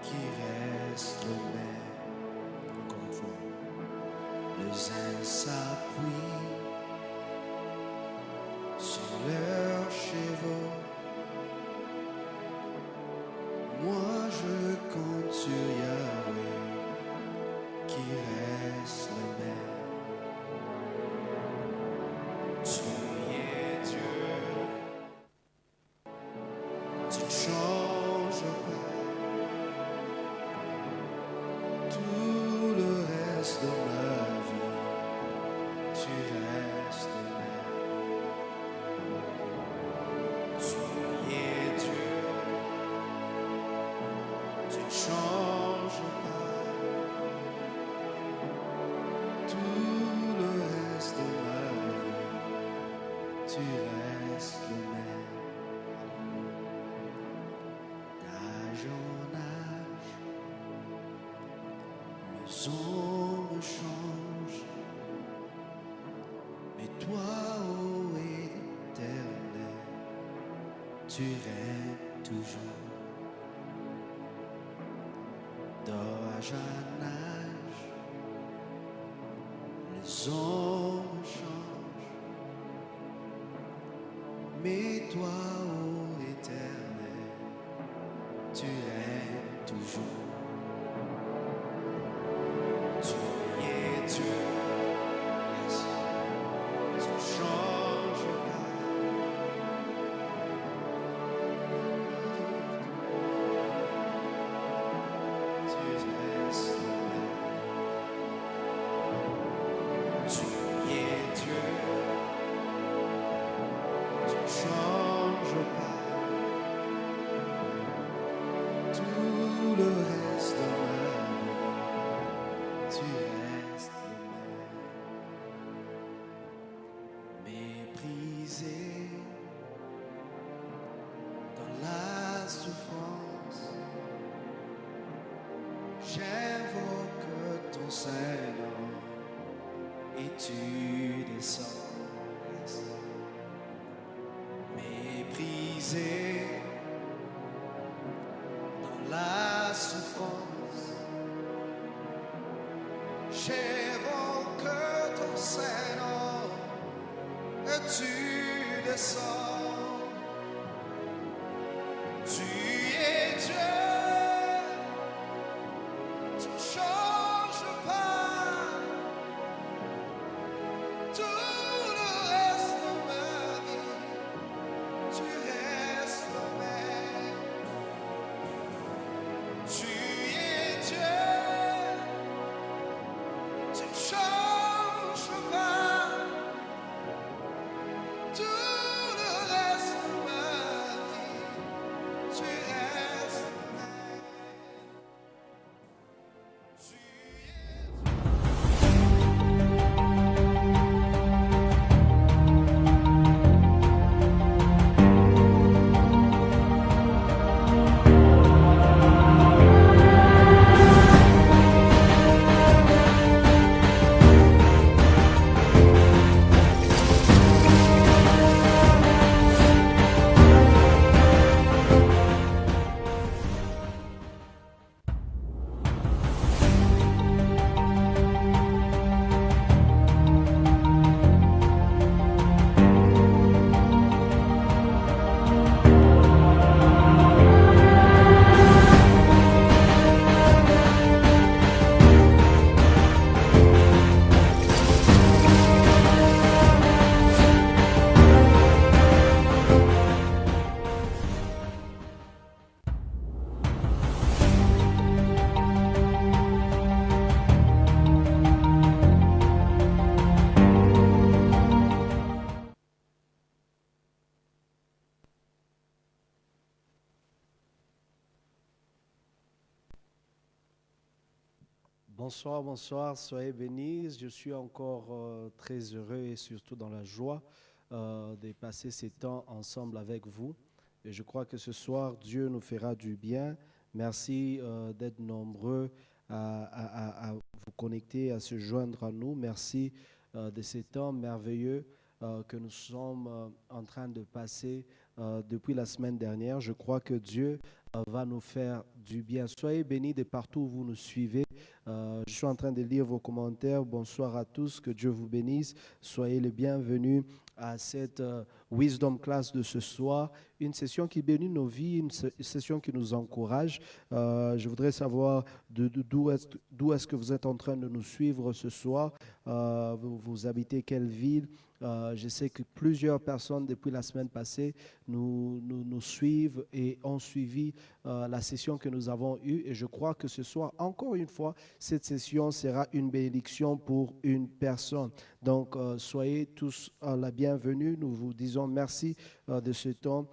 qui reste le même. Encore une fois. Les uns s'appuient sur leurs chevaux. Moi je compte sur Yahweh qui reste le même. Tu es Dieu, tu ne changes pas. Tout le reste de ma vie, tu restes le même. Tu es Dieu, tu ne changes pas. Tout le reste de ma vie, tu restes le même. D'âge en âge, les hommes changent, mais toi, ô Éternel, tu règnes toujours. D'âge en âge, les hommes changent, mais toi, ô Éternel, tu règnes toujours. Tu es Dieu, yes. Tu ne changes pas. Tu restes le même. Tu es Dieu, tu ne changes pas. Tout le reste de ma vie, tu restes le même. Méprisé dans la souffrance, j'invoque ton Saint-Nom et tu descends. Yes. Méprisé dans la souffrance, j'invoque ton Saint-Nom et tu descends. Tu es Dieu, tu ne changes pas. Tout le reste de ma vie, tu restes le même. Tu es Dieu, tu ne changes pas. Tout le reste de ma vie, tu restes le même. Tu es Bonsoir, bonsoir, soyez bénis. Je suis encore très heureux et surtout dans la joie de passer ces temps ensemble avec vous. Et je crois que ce soir, Dieu nous fera du bien. Merci d'être nombreux à vous connecter, à se joindre à nous. Merci de ces temps merveilleux que nous sommes en train de passer depuis la semaine dernière. Je crois que Dieu va nous faire du bien. Soyez bénis de partout où vous nous suivez. Je suis en train de lire vos commentaires. Bonsoir à tous, que Dieu vous bénisse. Soyez les bienvenus à cette Wisdom Class de ce soir, une session qui bénit nos vies, une session qui nous encourage. Je voudrais savoir d'où est-ce que vous êtes en train de nous suivre ce soir. Vous habitez quelle ville? Je sais que plusieurs personnes depuis la semaine passée nous suivent et ont suivi la session que nous avons eue. Et je crois que ce soir, encore une fois, cette session sera une bénédiction pour une personne. Donc, soyez tous la bienvenue. Nous vous disons merci de ce temps.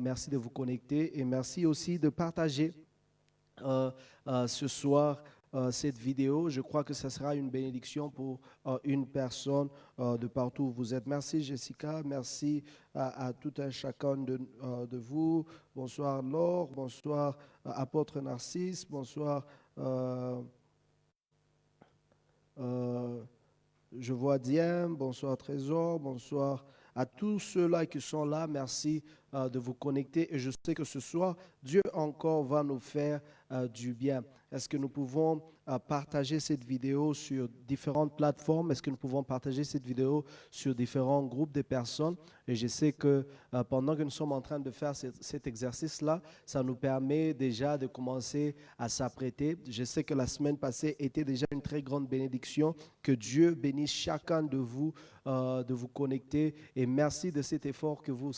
Merci de vous connecter et merci aussi de partager ce soir cette vidéo. Je crois que ce sera une bénédiction pour une personne de partout où vous êtes. Merci Jessica, merci à tout un chacun de vous. Bonsoir Laure, bonsoir Apôtre Narcisse, bonsoir je vois Diane, bonsoir Trésor, bonsoir à tous ceux-là qui sont là. Merci de vous connecter et je sais que ce soir, Dieu encore va nous faire du bien. Est-ce que nous pouvons partager cette vidéo sur différentes plateformes? Est-ce que nous pouvons partager cette vidéo sur différents groupes de personnes? Et je sais que pendant que nous sommes en train de faire cet exercice-là, ça nous permet déjà de commencer à s'apprêter. Je sais que la semaine passée était déjà une très grande bénédiction. Que Dieu bénisse chacun de vous connecter. Et merci de cet effort que vous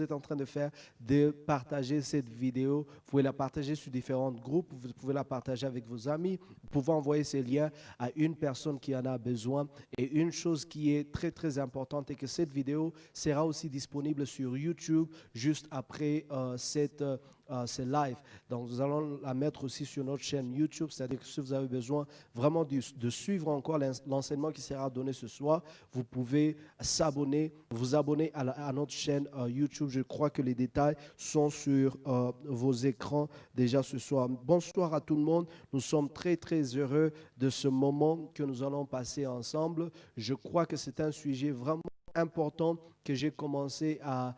êtes en train de faire, de partager cette vidéo. Vous pouvez la partager sur différents groupes, vous pouvez la partager avec vos amis, vous pouvez envoyer ces liens à une personne qui en a besoin. Et une chose qui est très, très importante est que cette vidéo sera aussi disponible sur YouTube juste après ce live. Donc, nous allons la mettre aussi sur notre chaîne YouTube, c'est-à-dire que si vous avez besoin vraiment de suivre encore l'enseignement qui sera donné ce soir, vous pouvez vous abonner à notre chaîne YouTube. Je crois que les détails sont sur vos écrans déjà ce soir. Bonsoir à tout le monde. Nous sommes très, très heureux de ce moment que nous allons passer ensemble. Je crois que c'est un sujet vraiment important que j'ai commencé à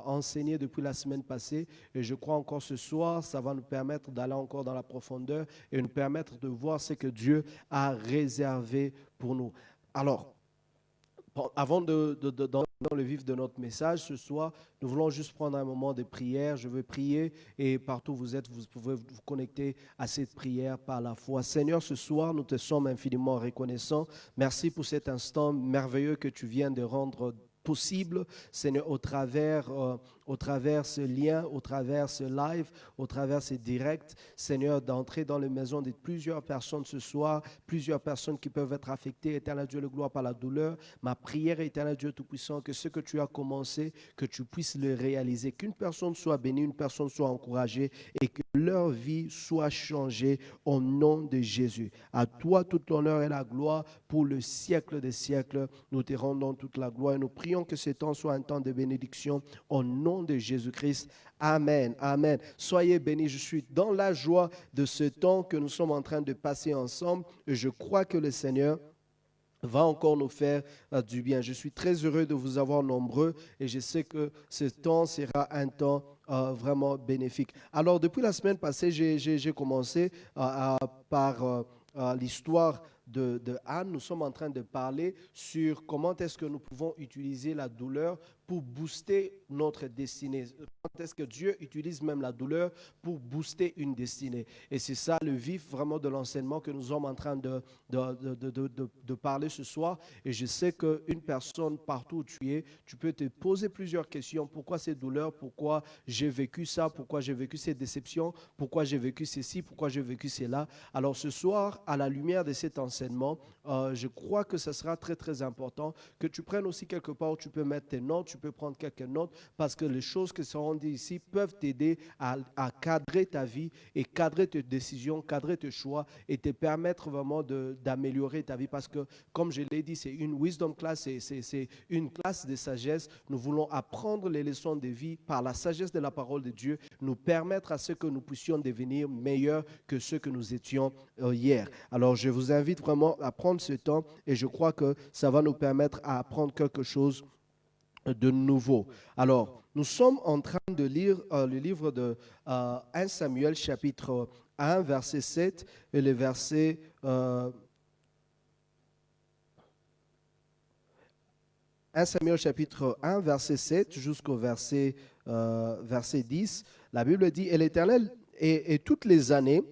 enseigner depuis la semaine passée. Et je crois encore ce soir, ça va nous permettre d'aller encore dans la profondeur et nous permettre de voir ce que Dieu a réservé pour nous. Alors, avant d'entrer dans le vif de notre message ce soir, nous voulons juste prendre un moment de prière. Je veux prier et partout où vous êtes, vous pouvez vous connecter à cette prière par la foi. Seigneur, ce soir, nous te sommes infiniment reconnaissants. Merci pour cet instant merveilleux que tu viens de rendre possible, Seigneur, au travers ce lien, au travers ce live, au travers ce direct, Seigneur, d'entrer dans les maisons de plusieurs personnes ce soir, plusieurs personnes qui peuvent être affectées, Éternel Dieu, le gloire par la douleur. Ma prière, Éternel Dieu Tout-Puissant, que ce que tu as commencé, que tu puisses le réaliser, qu'une personne soit bénie, une personne soit encouragée et que leur vie soit changée au nom de Jésus. À toi, tout l'honneur et la gloire pour le siècle des siècles. Nous te rendons toute la gloire et nous prions que ce temps soit un temps de bénédiction au nom de Jésus-Christ. Amen. Amen. Soyez bénis. Je suis dans la joie de ce temps que nous sommes en train de passer ensemble et je crois que le Seigneur va encore nous faire du bien. Je suis très heureux de vous avoir nombreux et je sais que ce temps sera un temps vraiment bénéfique. Alors, depuis la semaine passée, j'ai commencé par l'histoire de Anne. Nous sommes en train de parler sur comment est-ce que nous pouvons utiliser la douleur pour booster notre destinée. Comment est-ce que Dieu utilise même la douleur pour booster une destinée. Et c'est ça le vif vraiment de l'enseignement que nous sommes en train de parler ce soir. Et je sais qu'une personne partout où tu es, tu peux te poser plusieurs questions. Pourquoi ces douleurs? Pourquoi j'ai vécu ça? Pourquoi j'ai vécu ces déceptions? Pourquoi j'ai vécu ceci? Pourquoi j'ai vécu cela? Alors ce soir, à la lumière de cet enseignement, je crois que ce sera très très important que tu prennes aussi quelque part où tu peux mettre tes notes, tu peux prendre quelques notes parce que les choses qui seront dites ici peuvent t'aider à cadrer ta vie et cadrer tes décisions, cadrer tes choix et te permettre vraiment d'améliorer ta vie parce que comme je l'ai dit, c'est une wisdom class, c'est une classe de sagesse. Nous voulons apprendre les leçons de vie par la sagesse de la parole de Dieu, nous permettre à ce que nous puissions devenir meilleurs que ceux que nous étions hier. Alors je vous invite vraiment à prendre ce temps et je crois que ça va nous permettre à apprendre quelque chose de nouveau. Alors, nous sommes en train de lire le livre de 1 Samuel chapitre 1, verset 7 et le verset 1 Samuel chapitre 1, verset 7 jusqu'au verset 10. La Bible dit, et l'Éternel, et toutes les années,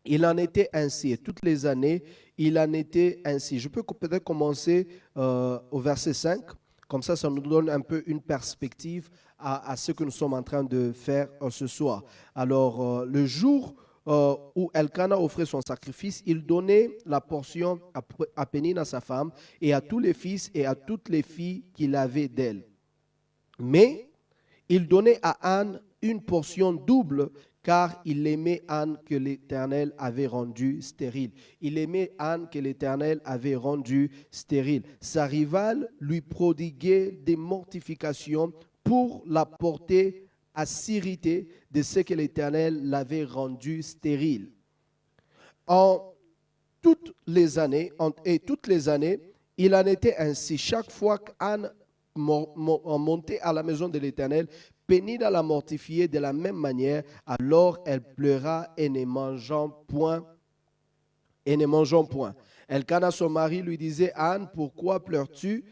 il en était ainsi. Et toutes les années, il en était ainsi. Je peux peut-être commencer au verset 5. Comme ça nous donne un peu une perspective à ce que nous sommes en train de faire ce soir. Alors, le jour où Elkana offrait son sacrifice, il donnait la portion à Pénina, sa femme, et à tous les fils et à toutes les filles qu'il avait d'elle. Mais il donnait à Anne une portion double, car il aimait Anne que l'Éternel avait rendue stérile. Il aimait Anne que l'Éternel avait rendue stérile. Sa rivale lui prodiguait des mortifications pour la porter à s'irriter de ce que l'Éternel l'avait rendue stérile. Toutes les années, il en était ainsi. Chaque fois qu'Anne montait à la maison de l'Éternel, Pénina la mortifiait de la même manière, alors elle pleura et ne mangeant point. Elkana, son mari, lui disait, Anne, pourquoi pleures-tu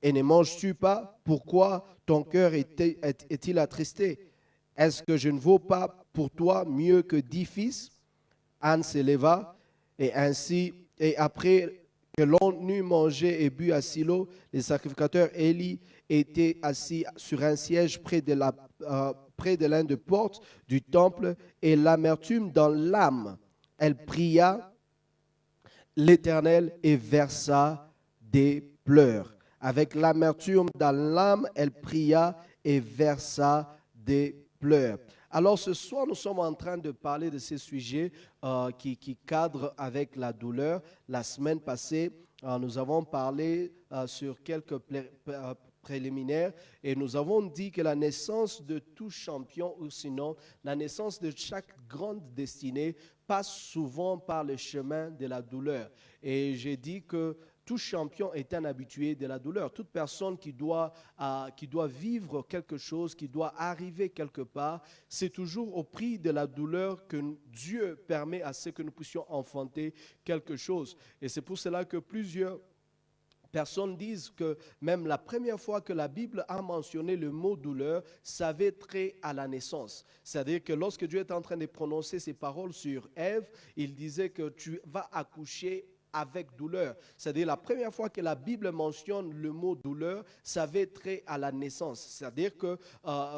et ne manges-tu pas? Pourquoi ton cœur est-il attristé? Est-ce que je ne vaux pas pour toi mieux que 10 fils? Anne se leva et après que l'on eut mangé et bu à Silo, les sacrificateurs Élie était assis sur un siège près de l'un des portes du temple, et l'amertume dans l'âme, elle pria l'Éternel et versa des pleurs. Avec l'amertume dans l'âme, elle pria et versa des pleurs. Alors ce soir, nous sommes en train de parler de ces sujets qui cadrent avec la douleur. La semaine passée, nous avons parlé sur quelques préliminaires et nous avons dit que la naissance de tout champion, ou sinon la naissance de chaque grande destinée, passe souvent par le chemin de la douleur. Et j'ai dit que tout champion est un habitué de la douleur. Toute personne qui doit vivre quelque chose, qui doit arriver quelque part, c'est toujours au prix de la douleur que Dieu permet à ce que nous puissions enfanter quelque chose. Et c'est pour cela que plusieurs personnes disent que même la première fois que la Bible a mentionné le mot douleur, ça avait trait à la naissance. C'est-à-dire que lorsque Dieu est en train de prononcer ces paroles sur Ève, il disait que tu vas accoucher avec douleur. C'est-à-dire la première fois que la Bible mentionne le mot douleur, ça avait trait à la naissance. C'est-à-dire que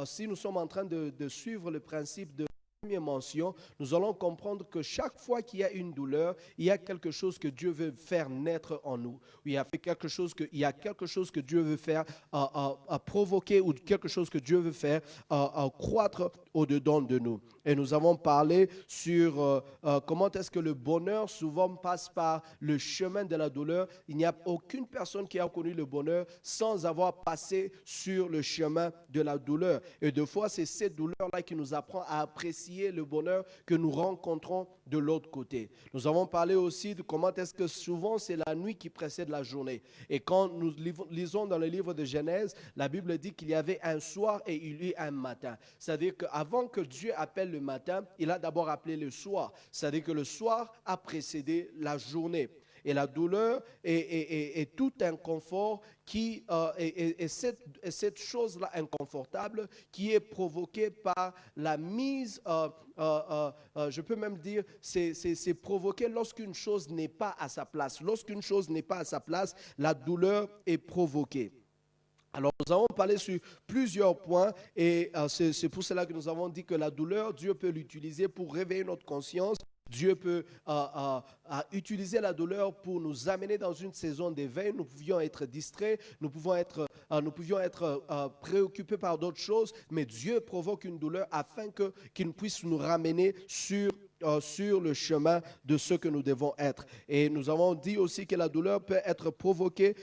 si nous sommes en train de suivre le principe de première mention, nous allons comprendre que chaque fois qu'il y a une douleur, il y a quelque chose que Dieu veut faire naître en nous. Il y a quelque chose que Dieu veut faire provoquer, ou quelque chose que Dieu veut faire croître au-dedans de nous. Et nous avons parlé sur comment est-ce que le bonheur souvent passe par le chemin de la douleur. Il n'y a aucune personne qui a connu le bonheur sans avoir passé sur le chemin de la douleur. Et des fois, c'est cette douleur-là qui nous apprend à apprécier le bonheur que nous rencontrons de l'autre côté. Nous avons parlé aussi de comment est-ce que souvent c'est la nuit qui précède la journée. Et quand nous lisons dans le livre de Genèse, la Bible dit qu'il y avait un soir et il y eut un matin. C'est-à-dire qu'avant que Dieu appelle le matin, il a d'abord appelé le soir. C'est-à-dire que le soir a précédé la journée. Et la douleur est tout inconfort cette chose-là inconfortable qui est provoquée par la mise, je peux même dire, c'est provoqué lorsqu'une chose n'est pas à sa place. Lorsqu'une chose n'est pas à sa place, la douleur est provoquée. Alors, nous avons parlé sur plusieurs points et c'est pour cela que nous avons dit que la douleur, Dieu peut l'utiliser pour réveiller notre conscience. Dieu peut utiliser la douleur pour nous amener dans une saison d'éveil. Nous pouvions être distraits, nous pouvions être préoccupés par d'autres choses, mais Dieu provoque une douleur afin qu'il puisse nous ramener sur le chemin de ce que nous devons être. Et nous avons dit aussi que la douleur peut être provoquer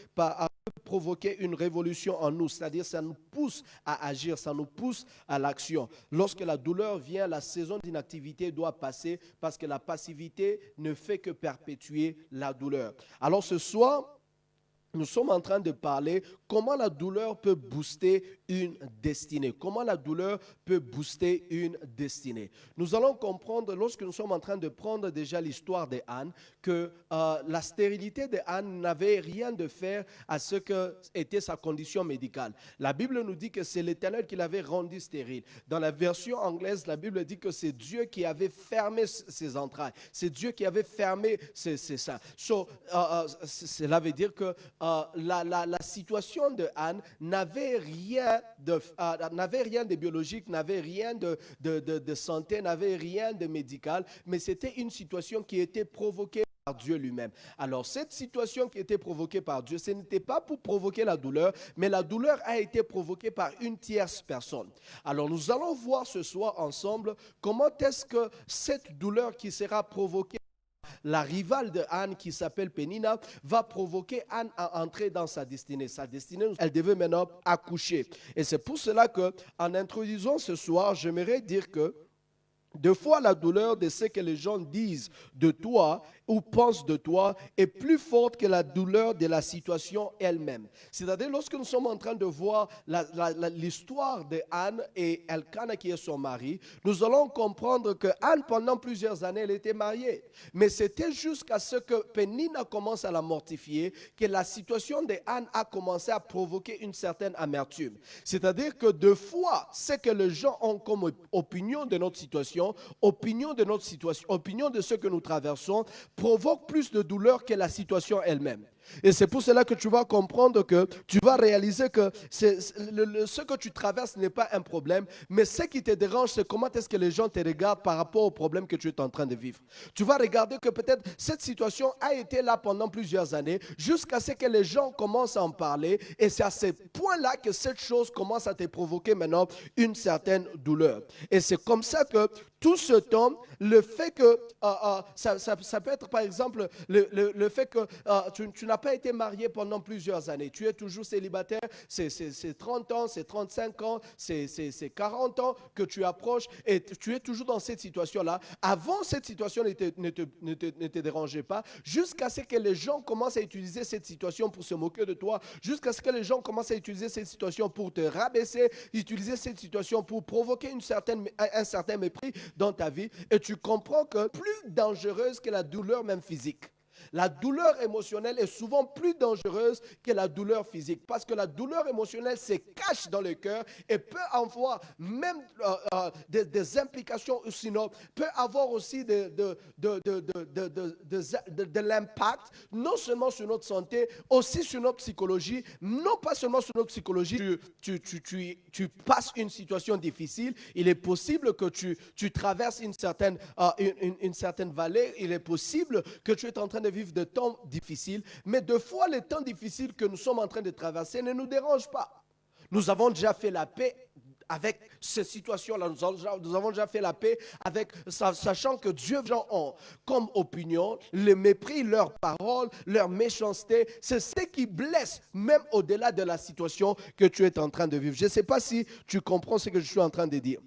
une révolution en nous, c'est-à-dire ça nous pousse à agir, ça nous pousse à l'action. Lorsque la douleur vient, la saison d'inactivité doit passer parce que la passivité ne fait que perpétuer la douleur. Alors ce soir, nous sommes en train de parler comment la douleur peut booster une destinée. Comment la douleur peut booster une destinée. Nous allons comprendre, lorsque nous sommes en train de prendre déjà l'histoire de Anne, que la stérilité de Anne n'avait rien de faire à ce que était sa condition médicale. La Bible nous dit que c'est l'Éternel qui l'avait rendue stérile. Dans la version anglaise, la Bible dit que c'est Dieu qui avait fermé ses entrailles. C'est Dieu qui avait fermé ses seins. Cela veut dire que la situation de Anne n'avait rien de biologique, n'avait rien de santé, n'avait rien de médical, mais c'était une situation qui était provoquée par Dieu lui-même. Alors, cette situation qui était provoquée par Dieu, ce n'était pas pour provoquer la douleur, mais la douleur a été provoquée par une tierce personne. Alors, nous allons voir ce soir ensemble comment est-ce que cette douleur qui sera provoquée, la rivale de Anne qui s'appelle Pénina, va provoquer Anne à entrer dans sa destinée. Sa destinée, elle devait maintenant accoucher. Et c'est pour cela qu'en introduisant ce soir, j'aimerais dire que deux fois, la douleur de ce que les gens disent de toi ou pensent de toi est plus forte que la douleur de la situation elle-même. C'est-à-dire, lorsque nous sommes en train de voir l'histoire de Anne et Elkana qui est son mari, nous allons comprendre que Anne, pendant plusieurs années, elle était mariée. Mais c'était jusqu'à ce que Pénina commence à la mortifier que la situation de Anne a commencé à provoquer une certaine amertume. C'est-à-dire que deux fois, ce que les gens ont comme opinion de notre situation, opinion de ce que nous traversons, provoque plus de douleur que la situation elle-même. Et c'est pour cela que tu vas comprendre que tu vas réaliser que ce que tu traverses n'est pas un problème, mais ce qui te dérange, c'est comment est-ce que les gens te regardent par rapport au problème que tu es en train de vivre. Tu vas regarder que peut-être cette situation a été là pendant plusieurs années, jusqu'à ce que les gens commencent à en parler, et c'est à ce point-là que cette chose commence à te provoquer maintenant une certaine douleur. Et c'est comme ça que tout ce temps, le fait que, ça peut être par exemple le fait que tu n'as pas été marié pendant plusieurs années, tu es toujours célibataire, c'est 30 ans, c'est 35 ans, c'est 40 ans que tu approches et tu es toujours dans cette situation-là. Avant, cette situation ne te dérangeait pas, jusqu'à ce que les gens commencent à utiliser cette situation pour se moquer de toi, jusqu'à ce que les gens commencent à utiliser cette situation pour te rabaisser, utiliser cette situation pour provoquer un certain mépris dans ta vie, et tu comprends que plus dangereuse que la douleur même physique. La douleur émotionnelle est souvent plus dangereuse que la douleur physique, parce que la douleur émotionnelle se cache dans le cœur et peut avoir même des implications, ou sinon peut avoir aussi de l'impact, non seulement sur notre santé, aussi sur notre psychologie. Non pas seulement sur notre psychologie, tu passes une situation difficile, il est possible que tu traverses une certaine vallée, il est possible que tu es en train de vivre de temps difficiles, mais deux fois les temps difficiles que nous sommes en train de traverser ne nous dérangent pas. Nous avons déjà fait la paix avec ces situations-là, nous avons déjà fait la paix avec, sachant que Dieu ont comme opinion le mépris, leurs paroles, leur méchanceté, c'est ce qui blesse même au-delà de la situation que tu es en train de vivre. Je ne sais pas si tu comprends ce que je suis en train de dire.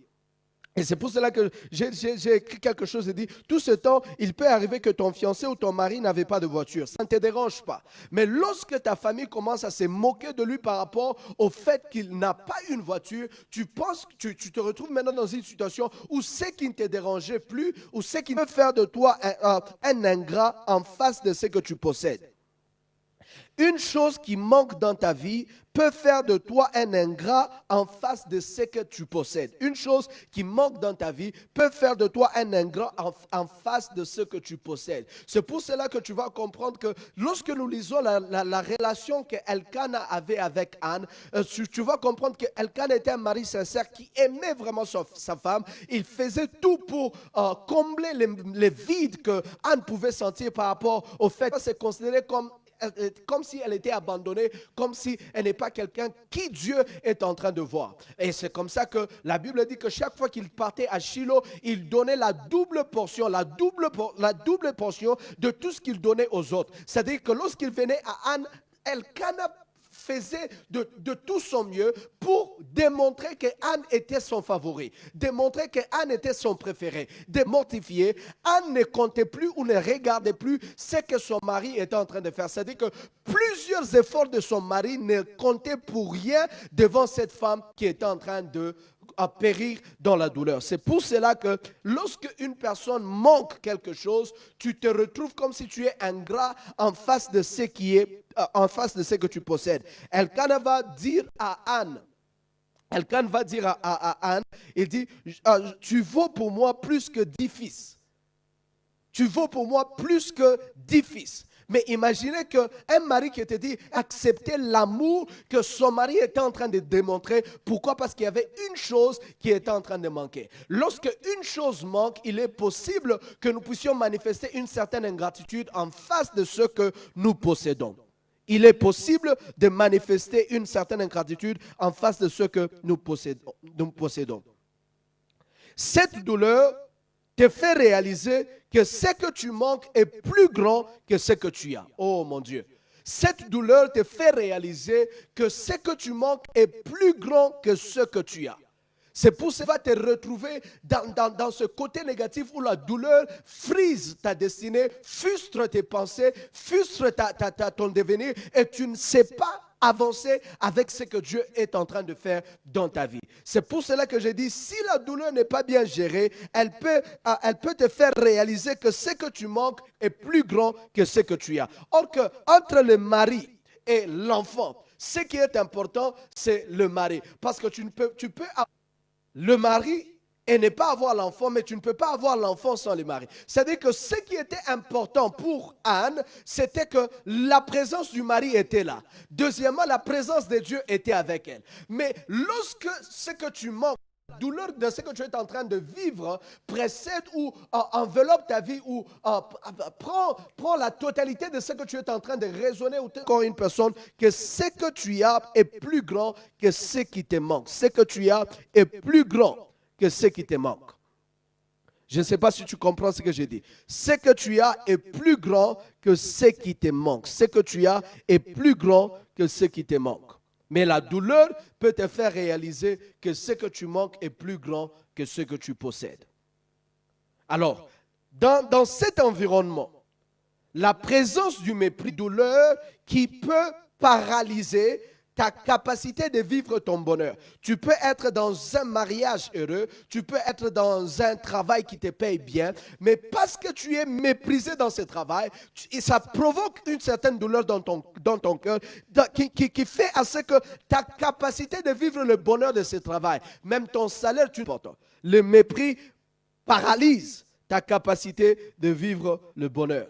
Et c'est pour cela que j'ai écrit quelque chose et dit, tout ce temps, il peut arriver que ton fiancé ou ton mari n'avait pas de voiture. Ça ne te dérange pas. Mais lorsque ta famille commence à se moquer de lui par rapport au fait qu'il n'a pas une voiture, tu te retrouves maintenant dans une situation où ce qui ne te dérangeait plus, ou ce qui peut faire de toi un ingrat en face de ce que tu possèdes. Une chose qui manque dans ta vie peut faire de toi un ingrat en face de ce que tu possèdes. Une chose qui manque dans ta vie peut faire de toi un ingrat en face de ce que tu possèdes. C'est pour cela que tu vas comprendre que lorsque nous lisons la relation qu'Elkana avait avec Anne, tu vas comprendre qu'Elkana était un mari sincère qui aimait vraiment sa femme. Il faisait tout pour combler les vides que Anne pouvait sentir par rapport au fait qu'elle se considérait comme si elle était abandonnée, comme si elle n'est pas quelqu'un qui Dieu est en train de voir. Et c'est comme ça que la Bible dit que chaque fois qu'il partait à Shiloh, il donnait la double portion de tout ce qu'il donnait aux autres. C'est-à-dire que lorsqu'il venait à Anne, Elkana faisait de tout son mieux pour démontrer que Anne était son favori, démontrer que Anne était son préféré, démortifier. Anne ne comptait plus ou ne regardait plus ce que son mari était en train de faire. C'est-à-dire que plusieurs efforts de son mari ne comptaient pour rien devant cette femme qui était en train de périr dans la douleur. C'est pour cela que lorsque une personne manque quelque chose, tu te retrouves comme si tu es ingrat en face de ce qui est, en face de ce que tu possèdes. Elkanah va dire à Anne, il dit, tu vaux pour moi plus que 10 fils. Tu vaux pour moi plus que 10 fils. Mais imaginez qu'un mari qui était dit accepter l'amour que son mari était en train de démontrer. Pourquoi? Parce qu'il y avait une chose qui était en train de manquer. Lorsque une chose manque, il est possible que nous puissions manifester une certaine ingratitude en face de ce que nous possédons. Il est possible de manifester une certaine ingratitude en face de ce que nous possédons. Cette douleur te fait réaliser que ce que tu manques est plus grand que ce que tu as. Oh mon Dieu. Cette douleur te fait réaliser que ce que tu manques est plus grand que ce que tu as. C'est pour ça que tu vas te retrouver dans ce côté négatif où la douleur frise ta destinée, frustre tes pensées, frustre ton devenir et tu ne sais pas avancer avec ce que Dieu est en train de faire dans ta vie. C'est pour cela que je dis, si la douleur n'est pas bien gérée, elle peut te faire réaliser que ce que tu manques est plus grand que ce que tu as. Or que entre le mari et l'enfant, ce qui est important, c'est le mari. Parce que tu peux avoir le mari et ne pas avoir l'enfant, mais tu ne peux pas avoir l'enfant sans le mari. C'est-à-dire que ce qui était important pour Anne, c'était que la présence du mari était là. Deuxièmement, la présence de Dieu était avec elle. Mais lorsque ce que tu manques, la douleur de ce que tu es en train de vivre précède ou enveloppe ta vie ou prend la totalité de ce que tu es en train de raisonner ou encore une personne, que ce que tu as est plus grand que ce qui te manque. Ce que tu as est plus grand que ce qui te manque. Je ne sais pas si tu comprends ce que j'ai dit. Ce que tu as est plus grand que ce qui te manque. Ce que tu as est plus grand que ce qui te manque. Mais la douleur peut te faire réaliser que ce que tu manques est plus grand que ce que tu possèdes. Alors, dans cet environnement, la présence du mépris, douleur qui peut paralyser ta capacité de vivre ton bonheur. Tu peux être dans un mariage heureux, tu peux être dans un travail qui te paye bien, mais parce que tu es méprisé dans ce travail, ça provoque une certaine douleur dans ton cœur qui fait à ce que ta capacité de vivre le bonheur de ce travail, même ton salaire, tu portes. Le mépris paralyse ta capacité de vivre le bonheur.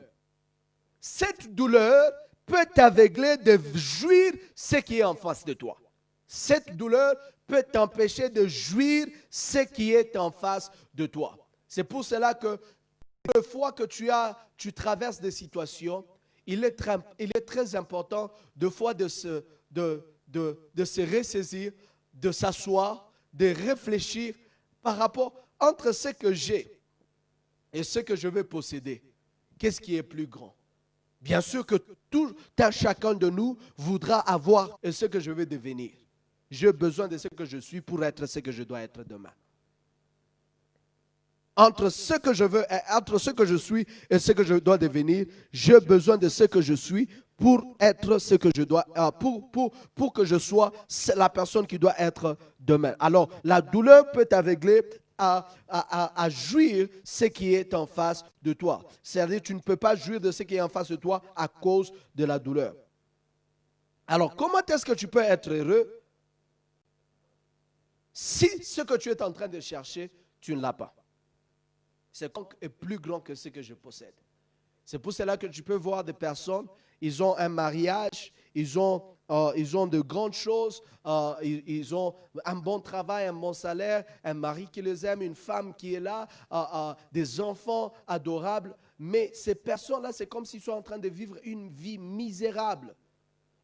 Cette douleur peut t'aveugler de jouir ce qui est en face de toi. Cette douleur peut t'empêcher de jouir ce qui est en face de toi. C'est pour cela que une fois que tu traverses des situations, il est très important de se ressaisir, de s'asseoir, de réfléchir par rapport entre ce que j'ai et ce que je veux posséder. Qu'est-ce qui est plus grand? Bien sûr que chacun de nous voudra avoir ce que je veux devenir. J'ai besoin de ce que je suis pour être ce que je dois être demain. Entre ce que je suis et ce que je dois devenir, j'ai besoin de ce que je suis pour être ce que je dois, pour que je sois la personne qui doit être demain. Alors, la douleur peut t'aveugler à jouir ce qui est en face de toi. C'est-à-dire que tu ne peux pas jouir de ce qui est en face de toi à cause de la douleur. Alors, comment est-ce que tu peux être heureux si ce que tu es en train de chercher, tu ne l'as pas? C'est plus grand que ce que je possède. C'est pour cela que tu peux voir des personnes, ils ont un mariage, ils ont de grandes choses, ils ont un bon travail, un bon salaire, un mari qui les aime, une femme qui est là, des enfants adorables. Mais ces personnes-là, c'est comme s'ils sont en train de vivre une vie misérable.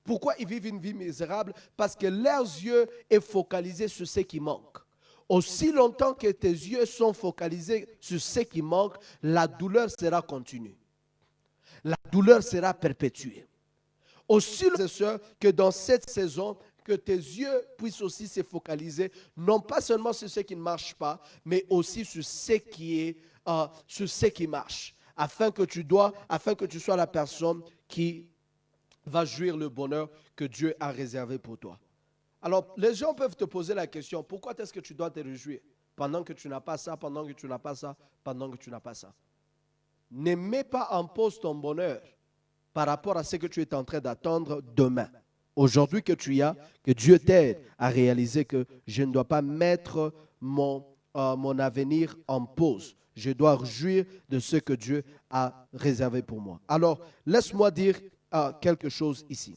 Pourquoi ils vivent une vie misérable? Parce que leurs yeux sont focalisés sur ce qui manque. Aussi longtemps que tes yeux sont focalisés sur ce qui manque, la douleur sera continue. La douleur sera perpétuée. aussi, frères et sœurs, que dans cette saison, que tes yeux puissent aussi se focaliser, non pas seulement sur ce qui ne marche pas, mais aussi sur ce qui marche, afin que tu sois la personne qui va jouir le bonheur que Dieu a réservé pour toi. Alors, les gens peuvent te poser la question, pourquoi est-ce que tu dois te réjouir pendant que tu n'as pas ça, pendant que tu n'as pas ça, pendant que tu n'as pas ça? Ne mets pas en pause ton bonheur par rapport à ce que tu es en train d'attendre demain. Aujourd'hui que tu y as, que Dieu t'aide à réaliser que je ne dois pas mettre mon avenir en pause. Je dois réjouir de ce que Dieu a réservé pour moi. Alors, laisse-moi dire quelque chose ici.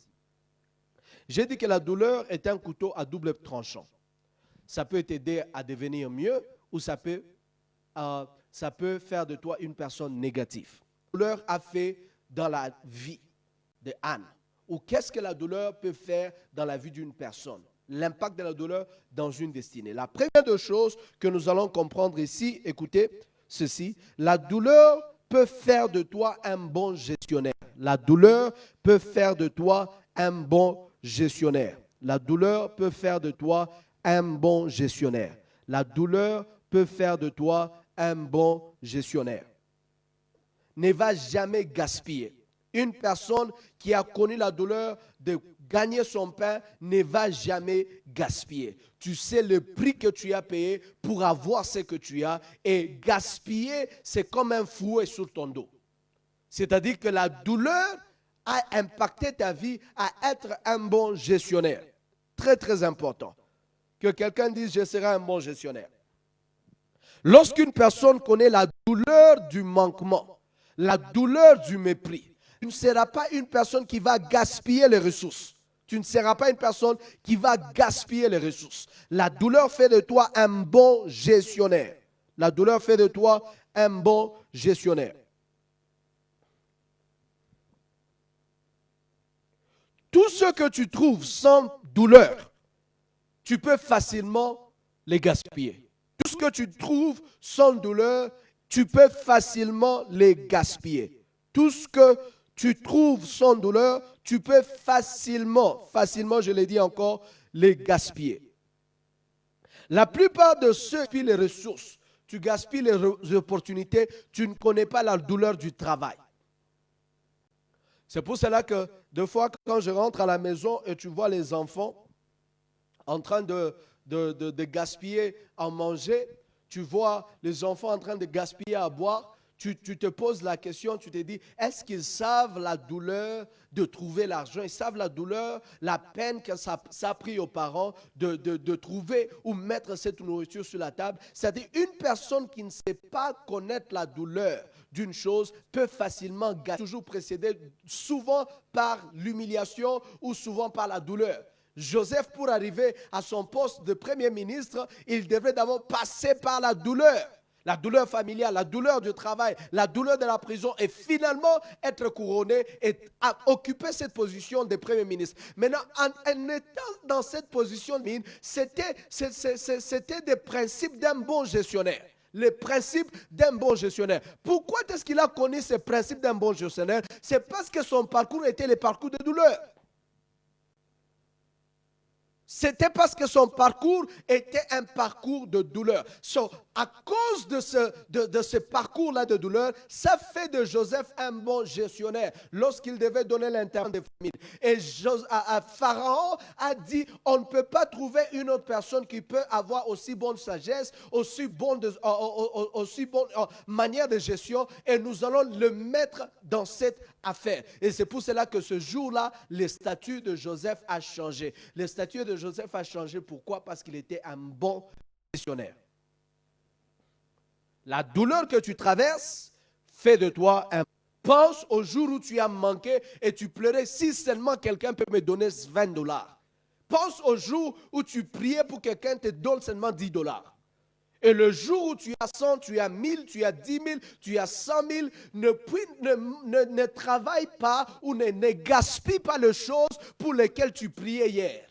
J'ai dit que la douleur est un couteau à double tranchant. Ça peut t'aider à devenir mieux ou ça peut faire de toi une personne négative. La douleur a fait dans la vie de Anne. Ou qu'est-ce que la douleur peut faire dans la vie d'une personne? L'impact de la douleur dans une destinée. La première des choses que nous allons comprendre ici, écoutez ceci, la douleur peut faire de toi un bon gestionnaire. La douleur peut faire de toi un bon gestionnaire. La douleur peut faire de toi un bon gestionnaire. La douleur peut faire de toi un bon gestionnaire. Ne va jamais gaspiller. Une personne qui a connu la douleur de gagner son pain ne va jamais gaspiller. Tu sais le prix que tu as payé pour avoir ce que tu as et gaspiller, c'est comme un fouet sur ton dos. C'est-à-dire que la douleur a impacté ta vie à être un bon gestionnaire. Très, très important. Que quelqu'un dise, je serai un bon gestionnaire. Lorsqu'une personne connaît la douleur du manquement, la douleur du mépris, tu ne seras pas une personne qui va gaspiller les ressources. Tu ne seras pas une personne qui va gaspiller les ressources. La douleur fait de toi un bon gestionnaire. La douleur fait de toi un bon gestionnaire. Tout ce que tu trouves sans douleur, tu peux facilement les gaspiller. Tout ce que tu trouves sans douleur, tu peux facilement les gaspiller. Tout ce que tu trouves sans douleur, tu peux facilement, je l'ai dit encore, les gaspiller. La plupart de ceux qui gaspillent les ressources, tu gaspilles les opportunités, tu ne connais pas la douleur du travail. C'est pour cela que, des fois, quand je rentre à la maison et tu vois les enfants en train de gaspiller à manger, tu vois les enfants en train de gaspiller à boire, tu te poses la question, tu te dis, est-ce qu'ils savent la douleur de trouver l'argent? Ils savent la douleur, la peine que ça a pris aux parents de trouver ou mettre cette nourriture sur la table. C'est-à-dire, une personne qui ne sait pas connaître la douleur d'une chose peut facilement gâcher, toujours précédé souvent par l'humiliation ou souvent par la douleur. Joseph, pour arriver à son poste de Premier ministre, il devait d'abord passer par la douleur. La douleur familiale, la douleur du travail, la douleur de la prison et finalement être couronné et occuper cette position de Premier ministre. Maintenant, en étant dans cette position, c'était des principes d'un bon gestionnaire. Les principes d'un bon gestionnaire. Pourquoi est-ce qu'il a connu ces principes d'un bon gestionnaire? C'est parce que son parcours était le parcours de douleur. C'était parce que son parcours était un parcours de douleur. À cause de ce parcours-là de douleur, ça fait de Joseph un bon gestionnaire lorsqu'il devait donner l'intervention des familles. Et Pharaon a dit, on ne peut pas trouver une autre personne qui peut avoir aussi bonne sagesse, aussi bonne manière de gestion, et nous allons le mettre dans cette affaire. Et c'est pour cela que ce jour-là, le statut de Joseph a changé. Le statut de Joseph a changé. Pourquoi? Parce qu'il était un bon gestionnaire. La douleur que tu traverses fait de toi un... Pense au jour où tu as manqué et tu pleurais, si seulement quelqu'un peut me donner $20. Pense au jour où tu priais pour que quelqu'un te donne seulement $10. Et le jour où tu as 100, tu as 1000, tu as 10 000, tu as 100 000, ne travaille pas ou ne gaspille pas les choses pour lesquelles tu priais hier.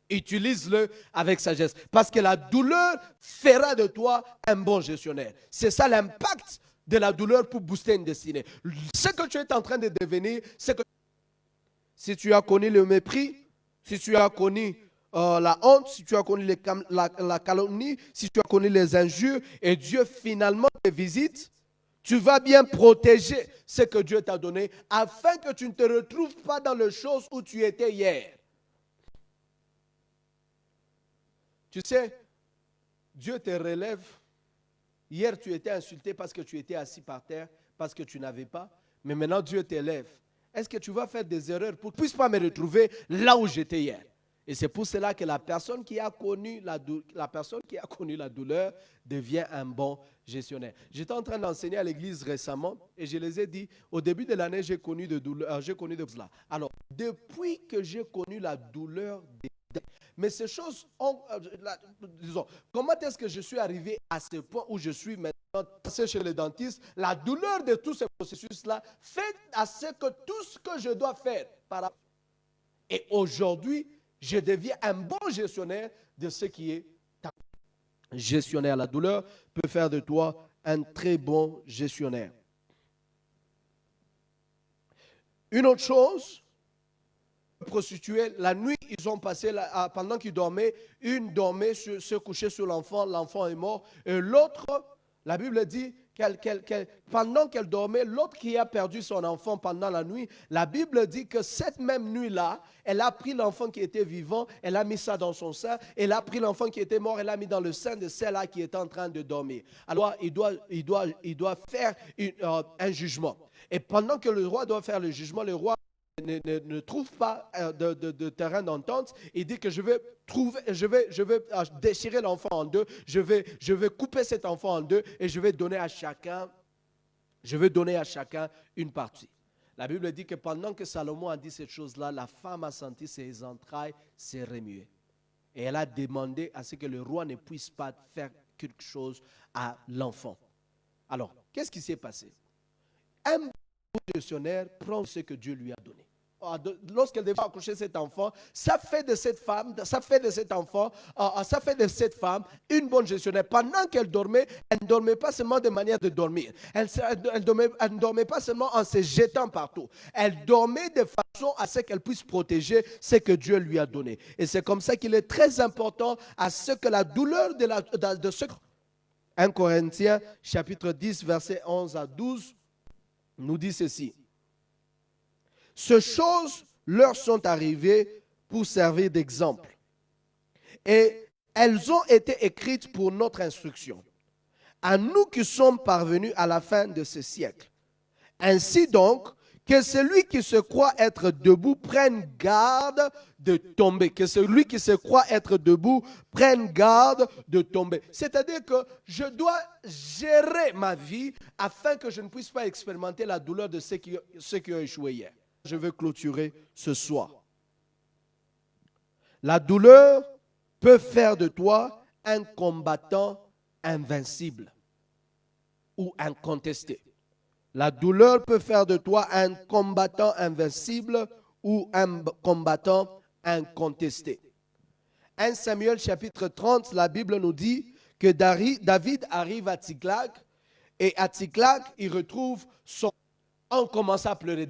Utilise-le avec sagesse. Parce que la douleur fera de toi un bon gestionnaire. C'est ça l'impact de la douleur pour booster une destinée. Ce que tu es en train de devenir, c'est que si tu as connu le mépris, si tu as connu la honte, si tu as connu la calomnie, si tu as connu les injures, et Dieu finalement te visite, tu vas bien protéger ce que Dieu t'a donné afin que tu ne te retrouves pas dans les choses où tu étais hier. Tu sais, Dieu te relève. Hier, tu étais insulté parce que tu étais assis par terre, parce que tu n'avais pas. Mais maintenant, Dieu t'élève. Est-ce que tu vas faire des erreurs pour que je ne puisse pas me retrouver là où j'étais hier? Et c'est pour cela que la personne qui a connu la douleur devient un bon gestionnaire. J'étais en train d'enseigner à l'église récemment et je les ai dit, au début de l'année, j'ai connu de cela. Alors, depuis que j'ai connu la douleur des mais ces choses disons, comment est-ce que je suis arrivé à ce point où je suis maintenant passé chez le dentiste? La douleur de tous ces processus-là fait à ce que tout ce que je dois faire. Et aujourd'hui, je deviens un bon gestionnaire de ce qui est gestionnaire. La douleur peut faire de toi un très bon gestionnaire. Une autre chose, prostituées, la nuit, ils ont passé, pendant qu'ils dormaient, une dormait, se couchait sur l'enfant, l'enfant est mort. Et l'autre, la Bible dit, pendant qu'elle dormait, l'autre qui a perdu son enfant pendant la nuit, la Bible dit que cette même nuit-là, elle a pris l'enfant qui était vivant, elle a mis ça dans son sein, elle a pris l'enfant qui était mort, elle l'a mis dans le sein de celle-là qui était en train de dormir. Alors, il doit faire un jugement. Et pendant que le roi doit faire le jugement, le roi ne trouve pas de terrain d'entente, il dit que je vais déchirer l'enfant en deux, je vais couper cet enfant en deux et je vais donner à chacun une partie. La Bible dit que pendant que Salomon a dit cette chose-là, la femme a senti ses entrailles se remuer. Et elle a demandé à ce que le roi ne puisse pas faire quelque chose à l'enfant. Alors, qu'est-ce qui s'est passé? Un gestionnaire prend ce que Dieu lui a donné. Lorsqu'elle devait accoucher cet enfant, ça fait de cette femme une bonne gestionnaire. Pendant qu'elle dormait, elle ne dormait pas seulement de manière de dormir. Elle ne dormait pas seulement en se jetant partout. Elle dormait de façon à ce qu'elle puisse protéger ce que Dieu lui a donné. Et c'est comme ça qu'il est très important à ce que la douleur de ce 1 Corinthiens chapitre 10 versets 11 à 12 nous dit ceci. Ces choses leur sont arrivées pour servir d'exemple. Et elles ont été écrites pour notre instruction. À nous qui sommes parvenus à la fin de ce siècle. Ainsi donc, que celui qui se croit être debout prenne garde de tomber. Que celui qui se croit être debout prenne garde de tomber. C'est-à-dire que je dois gérer ma vie afin que je ne puisse pas expérimenter la douleur de ceux qui ont échoué hier. Je veux clôturer ce soir. La douleur peut faire de toi un combattant invincible ou incontesté. La douleur peut faire de toi un combattant invincible ou un combattant incontesté. 1 Samuel chapitre 30, la Bible nous dit que David arrive à Tsiklag et à Tsiklag, il retrouve son... On commence à pleurer.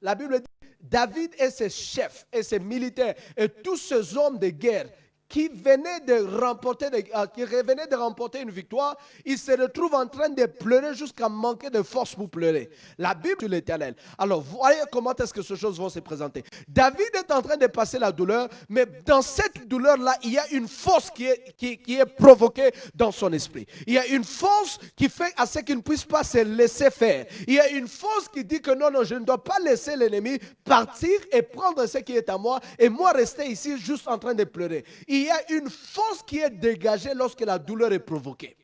La Bible dit, David et ses chefs et ses militaires et tous ces hommes de guerre qui revenaient de remporter une victoire, ils se retrouvent en train de pleurer jusqu'à manquer de force pour pleurer. La Bible sur l'Éternel. Alors, voyez comment est-ce que ces choses vont se présenter. David est en train de passer la douleur, mais dans cette douleur-là, il y a une force qui est provoquée dans son esprit. Il y a une force qui fait à ce qu'il ne puisse pas se laisser faire. Il y a une force qui dit que non, je ne dois pas laisser l'ennemi partir et prendre ce qui est à moi et moi rester ici juste en train de pleurer. Il y a une force qui est dégagée lorsque la douleur est provoquée.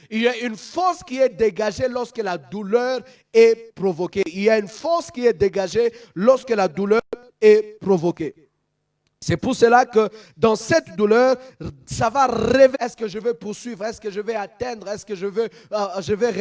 Il y a une force qui est dégagée lorsque la douleur est provoquée. Il y a une force qui est dégagée lorsque la douleur est provoquée. C'est pour cela que dans cette douleur, ça va rêver. Est-ce que je vais poursuivre? Est-ce que je vais atteindre? Est-ce que je vais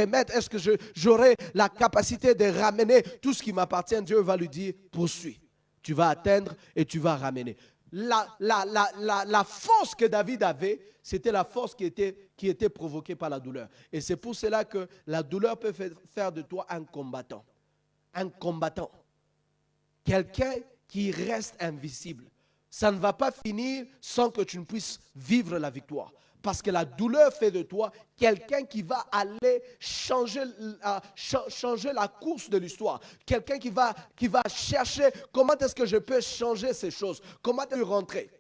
remettre? Est-ce que j'aurai la capacité de ramener tout ce qui m'appartient? Dieu va lui dire, poursuis. Tu vas atteindre et tu vas ramener. La force que David avait, c'était la force qui était provoquée par la douleur. Et c'est pour cela que la douleur peut faire de toi un combattant. Un combattant. Quelqu'un qui reste invisible. Ça ne va pas finir sans que tu ne puisses vivre la victoire. Parce que la douleur fait de toi quelqu'un qui va aller changer la course de l'histoire. Quelqu'un qui va chercher comment est-ce que je peux changer ces choses. Comment est-ce que je peux rentrer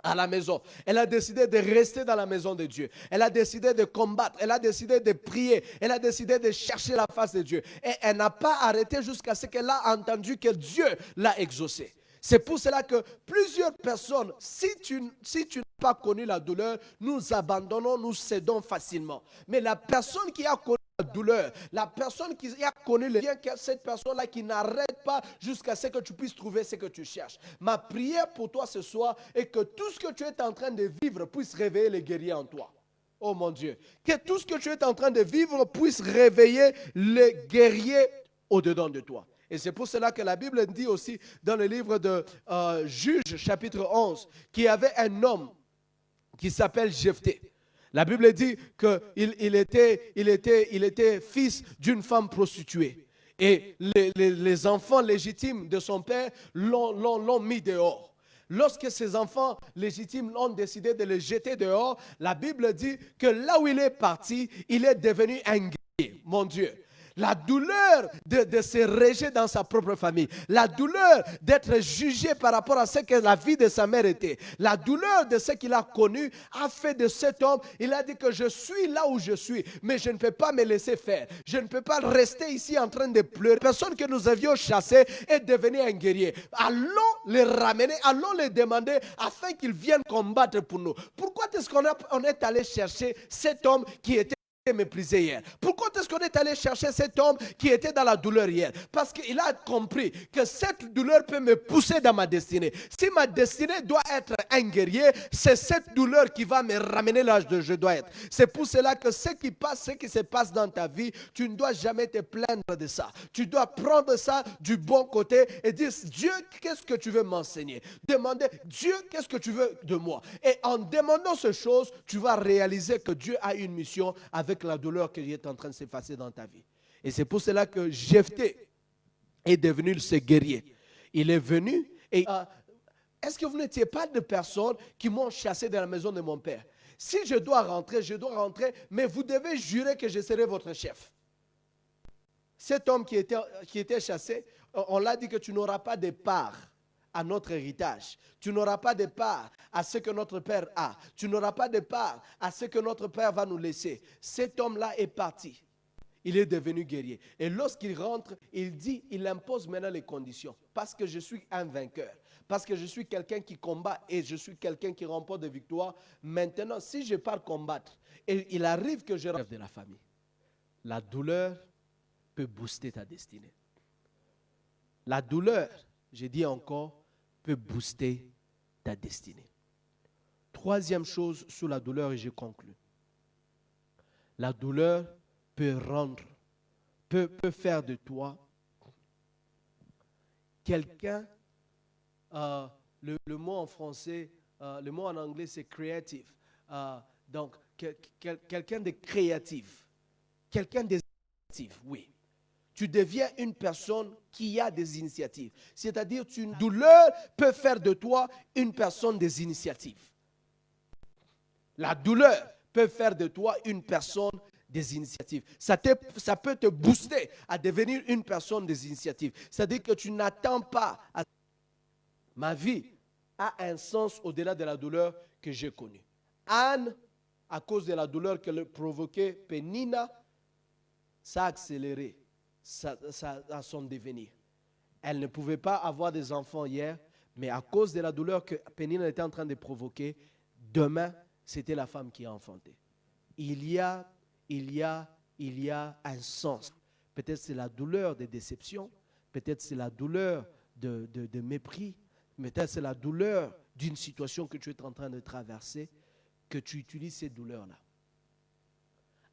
à la maison. Elle a décidé de rester dans la maison de Dieu. Elle a décidé de combattre. Elle a décidé de prier. Elle a décidé de chercher la face de Dieu. Et elle n'a pas arrêté jusqu'à ce qu'elle a entendu que Dieu l'a exaucé. C'est pour cela que plusieurs personnes, si tu n'as pas connu la douleur, nous abandonnons, nous cédons facilement. Mais la personne qui a connu la douleur, la personne qui a connu le bien, cette personne-là qui n'arrête pas jusqu'à ce que tu puisses trouver ce que tu cherches. Ma prière pour toi ce soir est que tout ce que tu es en train de vivre puisse réveiller les guerriers en toi. Oh mon Dieu, que tout ce que tu es en train de vivre puisse réveiller les guerriers au-dedans de toi. Et c'est pour cela que la Bible dit aussi dans le livre de Juges, chapitre 11, qu'il y avait un homme qui s'appelle Jephthé. La Bible dit qu'il était fils d'une femme prostituée. Et les enfants légitimes de son père l'ont mis dehors. Lorsque ses enfants légitimes ont décidé de le jeter dehors, la Bible dit que là où il est parti, il est devenu un guerrier. Mon Dieu. La douleur de se rejeter dans sa propre famille. La douleur d'être jugé par rapport à ce que la vie de sa mère était. La douleur de ce qu'il a connu a fait de cet homme, il a dit que je suis là où je suis, mais je ne peux pas me laisser faire. Je ne peux pas rester ici en train de pleurer. La personne que nous avions chassée est devenue un guerrier. Allons les ramener, allons les demander afin qu'ils viennent combattre pour nous. Pourquoi est-ce qu'on est allé chercher cet homme qui était méprisé hier? Pourquoi est-ce qu'on est allé chercher cet homme qui était dans la douleur hier? Parce qu'il a compris que cette douleur peut me pousser dans ma destinée. Si ma destinée doit être un guerrier, c'est cette douleur qui va me ramener là où je dois être. C'est pour cela que ce qui se passe dans ta vie, tu ne dois jamais te plaindre de ça. Tu dois prendre ça du bon côté et dire, Dieu, qu'est-ce que tu veux m'enseigner? Demander, Dieu, qu'est-ce que tu veux de moi? Et en demandant ces choses, tu vas réaliser que Dieu a une mission avec la douleur qui est en train de s'effacer dans ta vie. Et c'est pour cela que Jephthé est devenu ce guerrier. Il est venu et est-ce que vous n'étiez pas de personnes qui m'ont chassé de la maison de mon père? Si je dois rentrer, mais vous devez jurer que je serai votre chef. Cet homme qui était chassé, on l'a dit que tu n'auras pas de part à notre héritage. Tu n'auras pas de part à ce que notre père a. Tu n'auras pas de part à ce que notre père va nous laisser. Cet homme-là est parti. Il est devenu guerrier. Et lorsqu'il rentre, il impose maintenant les conditions. Parce que je suis un vainqueur. Parce que je suis quelqu'un qui combat et je suis quelqu'un qui remporte des victoires. Maintenant, si je pars combattre, et il arrive que je rêve de la famille, la douleur peut booster ta destinée. La douleur, je dis encore, peut booster ta destinée. Troisième chose sur la douleur, et je conclus. La douleur peut faire de toi quelqu'un, le mot en français, le mot en anglais c'est creative. Donc, quelqu'un de créatif. Quelqu'un de créatif, oui. Tu deviens une personne qui a des initiatives. C'est-à-dire une douleur peut faire de toi une personne des initiatives. La douleur peut faire de toi une personne des initiatives. Ça peut te booster à devenir une personne des initiatives. C'est-à-dire que tu n'attends pas. Ma vie a un sens au-delà de la douleur que j'ai connue. Anne, à cause de la douleur qu'elle provoquait, Pénina, ça a accéléré à son devenir. Elle ne pouvait pas avoir des enfants hier, mais à cause de la douleur que Pénina était en train de provoquer, demain, c'était la femme qui a enfanté. Il y a un sens. Peut-être c'est la douleur de déception, peut-être c'est la douleur de mépris, peut-être c'est la douleur d'une situation que tu es en train de traverser, que tu utilises ces douleurs-là,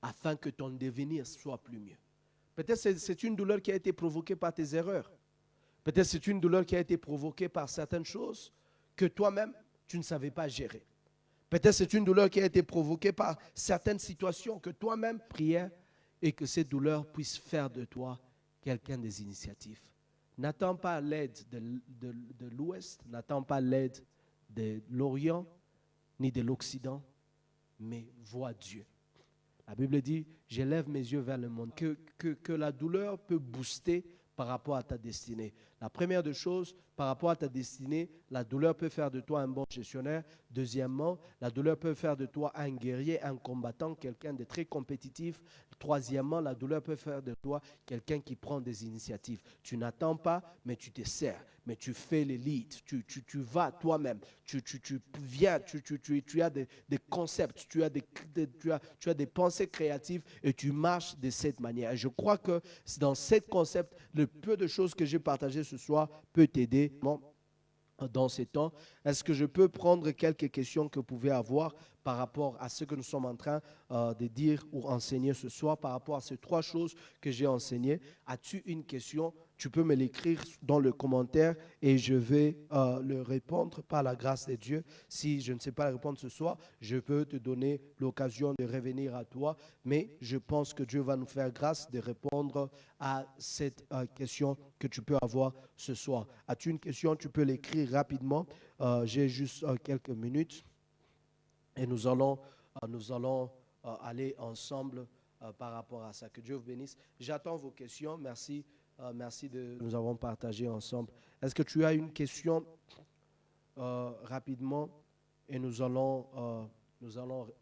afin que ton devenir soit plus mieux. Peut-être c'est une douleur qui a été provoquée par tes erreurs. Peut-être c'est une douleur qui a été provoquée par certaines choses que toi-même, tu ne savais pas gérer. Peut-être c'est une douleur qui a été provoquée par certaines situations que toi-même priais et que ces douleurs puissent faire de toi quelqu'un des initiatives. N'attends pas l'aide de l'Ouest, n'attends pas l'aide de l'Orient ni de l'Occident, mais vois Dieu. La Bible dit, j'élève mes yeux vers le monde. Que la douleur peut booster par rapport à ta destinée. La première des choses, par rapport à ta destinée, la douleur peut faire de toi un bon gestionnaire. Deuxièmement, la douleur peut faire de toi un guerrier, un combattant, quelqu'un de très compétitif. Troisièmement, la douleur peut faire de toi quelqu'un qui prend des initiatives. Tu n'attends pas, mais tu te sers, mais tu fais les leads. Tu vas toi-même, tu viens, tu as des concepts, tu as des pensées créatives et tu marches de cette manière. Et je crois que dans ce concept, le peu de choses que j'ai partagées ce soir peut t'aider dans ces temps. Est-ce que je peux prendre quelques questions que vous pouvez avoir par rapport à ce que nous sommes en train de dire ou enseigner ce soir, par rapport à ces 3 choses que j'ai enseignées? As-tu une question? Tu peux me l'écrire dans le commentaire et je vais le répondre par la grâce de Dieu. Si je ne sais pas répondre ce soir, je peux te donner l'occasion de revenir à toi, mais je pense que Dieu va nous faire grâce de répondre à cette question que tu peux avoir ce soir. As-tu une question? Tu peux l'écrire rapidement. J'ai juste quelques minutes et nous allons aller ensemble par rapport à ça. Que Dieu vous bénisse. J'attends vos questions. Merci. Merci de nous avons partagé ensemble. Est-ce que tu as une question rapidement et nous allons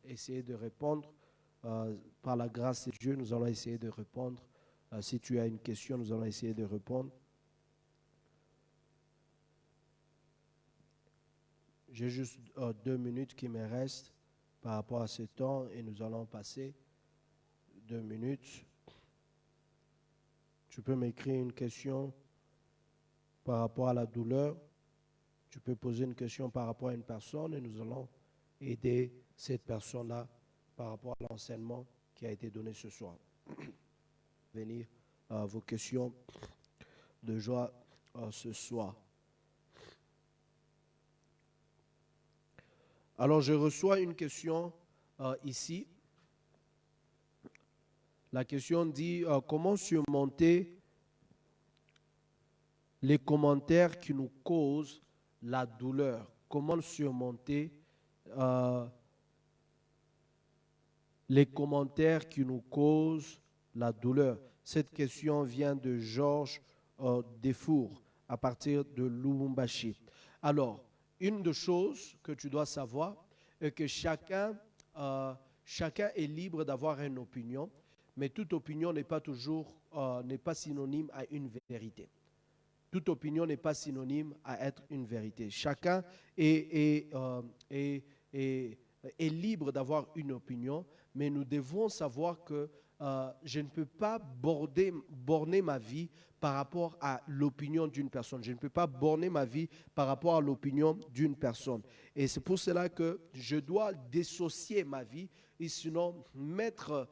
essayer de répondre par la grâce de Dieu. Nous allons essayer de répondre. Si tu as une question, nous allons essayer de répondre. J'ai juste 2 minutes qui me restent par rapport à ce temps et nous allons passer 2 minutes. Tu peux m'écrire une question par rapport à la douleur. Tu peux poser une question par rapport à une personne et nous allons aider cette personne-là par rapport à l'enseignement qui a été donné ce soir. Venir vos questions de joie ce soir. Alors, je reçois une question ici. La question dit comment surmonter les commentaires qui nous causent la douleur? Comment surmonter les commentaires qui nous causent la douleur? Cette question vient de Georges Defour à partir de Lubumbashi. Alors, une des choses que tu dois savoir est que chacun est libre d'avoir une opinion, mais toute opinion n'est pas synonyme à une vérité. Toute opinion n'est pas synonyme à être une vérité. Chacun est libre d'avoir une opinion, mais nous devons savoir que je ne peux pas borner ma vie par rapport à l'opinion d'une personne. Je ne peux pas borner ma vie par rapport à l'opinion d'une personne. Et c'est pour cela que je dois dissocier ma vie et sinon mettre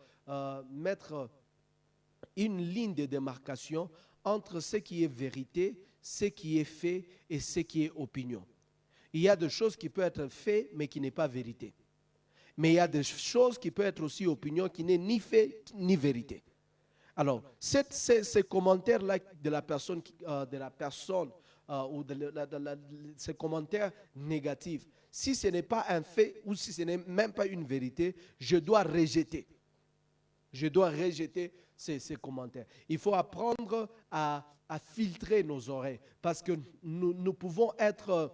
une ligne de démarcation entre ce qui est vérité, ce qui est fait et ce qui est opinion. Il y a des choses qui peuvent être faites mais qui n'est pas vérité. Mais il y a des choses qui peuvent être aussi opinion qui n'est ni fait ni vérité. Alors, ces commentaires-là de la personne ou ces commentaires négatifs, si ce n'est pas un fait ou si ce n'est même pas une vérité, je dois rejeter. Je dois rejeter ces commentaires. Il faut apprendre à filtrer nos oreilles parce que nous pouvons être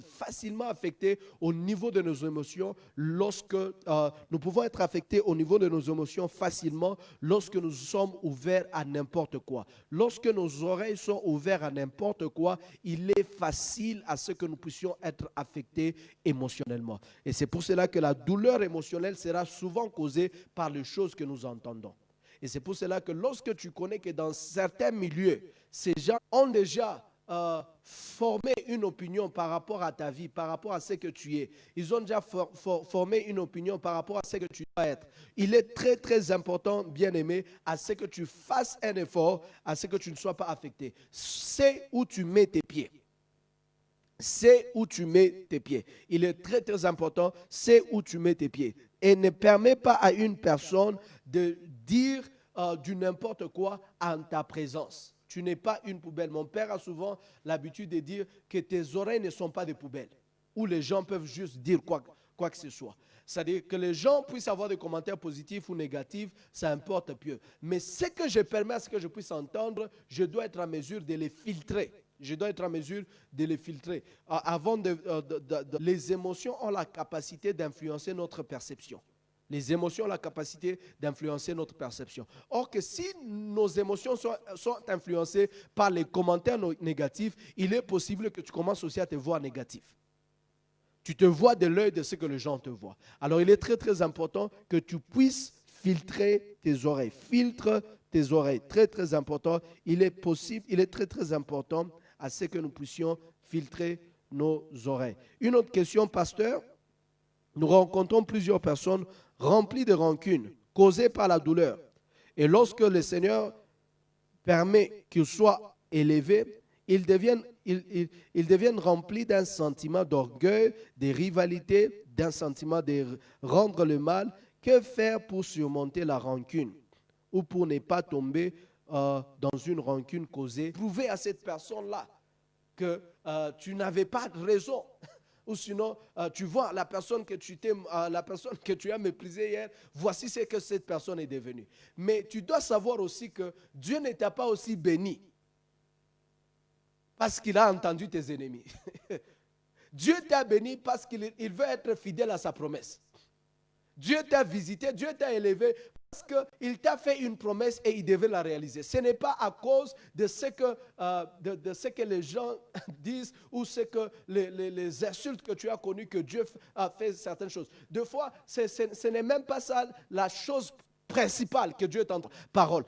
facilement affectés au niveau de nos émotions nous pouvons être affectés au niveau de nos émotions facilement lorsque nous sommes ouverts à n'importe quoi. Lorsque nos oreilles sont ouvertes à n'importe quoi, il est facile à ce que nous puissions être affectés émotionnellement. Et c'est pour cela que la douleur émotionnelle sera souvent causée par les choses que nous entendons. Et c'est pour cela que lorsque tu connais que dans certains milieux, ces gens ont déjà formé une opinion par rapport à ta vie, par rapport à ce que tu es. Ils ont déjà formé une opinion par rapport à ce que tu dois être. Il est très, très important, bien-aimé, à ce que tu fasses un effort, à ce que tu ne sois pas affecté. C'est où tu mets tes pieds. C'est où tu mets tes pieds. Il est très, très important, c'est où tu mets tes pieds. Et ne permets pas à une personne de dire du n'importe quoi en ta présence. Tu n'es pas une poubelle. Mon père a souvent l'habitude de dire que tes oreilles ne sont pas des poubelles, où les gens peuvent juste dire quoi que ce soit. C'est-à-dire que les gens puissent avoir des commentaires positifs ou négatifs, ça importe peu. Mais ce que je permets à ce que je puisse entendre, je dois être en mesure de les filtrer. Je dois être en mesure de les filtrer. Les émotions ont la capacité d'influencer notre perception. Les émotions ont la capacité d'influencer notre perception. Or que si nos émotions sont influencées par les commentaires négatifs, il est possible que tu commences aussi à te voir négatif. Tu te vois de l'œil de ce que les gens te voient. Alors il est très très important que tu puisses filtrer tes oreilles. Filtre tes oreilles. Très très important. Il est très très important à ce que nous puissions filtrer nos oreilles. Une autre question, pasteur. Nous rencontrons plusieurs personnes remplies de rancune, causées par la douleur. Et lorsque le Seigneur permet qu'ils soient élevés, ils deviennent remplis d'un sentiment d'orgueil, de rivalité, d'un sentiment de rendre le mal. Que faire pour surmonter la rancune ou pour ne pas tomber dans une rancune causée? Prouver à cette personne-là que tu n'avais pas raison. Ou sinon, tu vois la personne que tu as méprisée hier, voici ce que cette personne est devenue. Mais tu dois savoir aussi que Dieu ne t'a pas aussi béni parce qu'il a entendu tes ennemis. Dieu t'a béni parce qu'il veut être fidèle à sa promesse. Dieu t'a visité, Dieu t'a élevé parce qu'il t'a fait une promesse et il devait la réaliser. Ce n'est pas à cause de ce que les gens disent ou les insultes que tu as connues que Dieu a fait certaines choses. Deux fois, ce n'est même pas ça la chose principale que Dieu t'entend. Parole,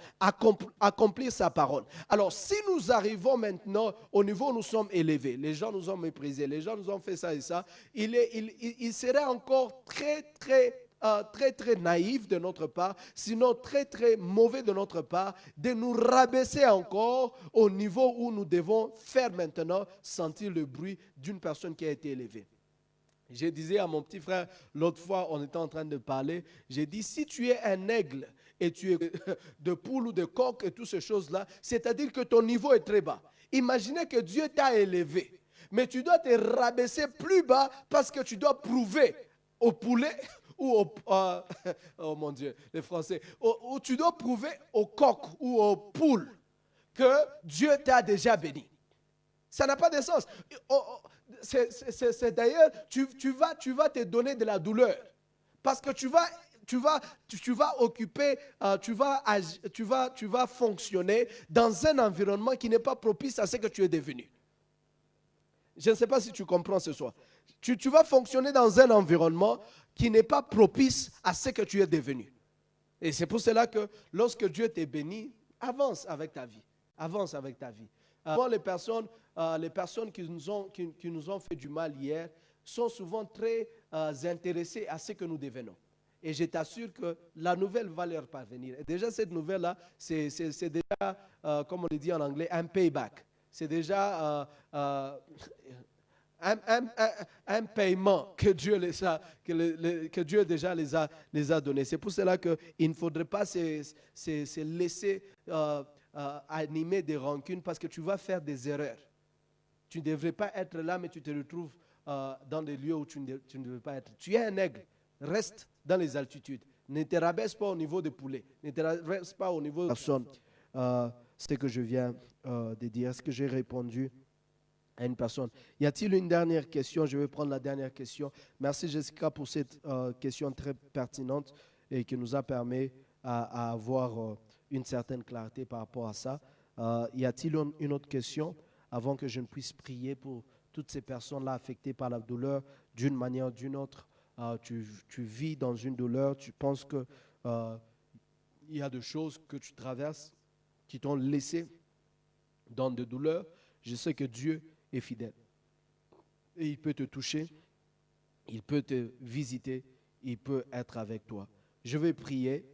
accomplir sa parole. Alors, si nous arrivons maintenant au niveau où nous sommes élevés, les gens nous ont méprisés, les gens nous ont fait ça et ça, il serait encore très naïf de notre part, sinon très mauvais de notre part, de nous rabaisser encore au niveau où nous devons faire maintenant sentir le bruit d'une personne qui a été élevée. Je disais à mon petit frère, l'autre fois, on était en train de parler, j'ai dit, si tu es un aigle et tu es de poule ou de coq et toutes ces choses-là, c'est-à-dire que ton niveau est très bas. Imaginez que Dieu t'a élevé, mais tu dois te rabaisser plus bas parce que tu dois prouver au poulet ou oh mon Dieu, les Français, ou tu dois prouver au coq ou aux poules que Dieu t'a déjà béni. Ça n'a pas de sens. C'est d'ailleurs, tu vas te donner de la douleur parce que tu vas occuper, tu vas fonctionner dans un environnement qui n'est pas propice à ce que tu es devenu. Je ne sais pas si tu comprends ce soir. Tu vas fonctionner dans un environnement qui n'est pas propice à ce que tu es devenu. Et c'est pour cela que lorsque Dieu t'est béni, avance avec ta vie. Avance avec ta vie. Les personnes qui nous ont fait du mal hier sont souvent très intéressées à ce que nous devenons. Et je t'assure que la nouvelle va leur parvenir. Et déjà, cette nouvelle-là, c'est déjà, comme on le dit en anglais, un payback. C'est déjà un paiement que Dieu, que Dieu déjà les a donnés. C'est pour cela qu'il ne faudrait pas se laisser animer des rancunes parce que tu vas faire des erreurs. Tu ne devrais pas être là, mais tu te retrouves dans des lieux où tu ne devrais pas être. Tu es un aigle, reste dans les altitudes. Ne te rabaisse pas au niveau des poulets. Ne te rabaisse pas au niveau de personne. C'est ce que je viens de dire. Est-ce que j'ai répondu à une personne? Y a-t-il une dernière question? Je vais prendre la dernière question. Merci Jessica pour cette question très pertinente et qui nous a permis à avoir une certaine clarté par rapport à ça. Y a-t-il une autre question avant que je ne puisse prier pour toutes ces personnes-là affectées par la douleur d'une manière ou d'une autre? Tu vis dans une douleur, tu penses qu'il y a des choses que tu traverses qui t'ont laissé dans des douleurs. Je sais que Dieu est fidèle. Et il peut te toucher, il peut te visiter, il peut être avec toi. Je vais prier.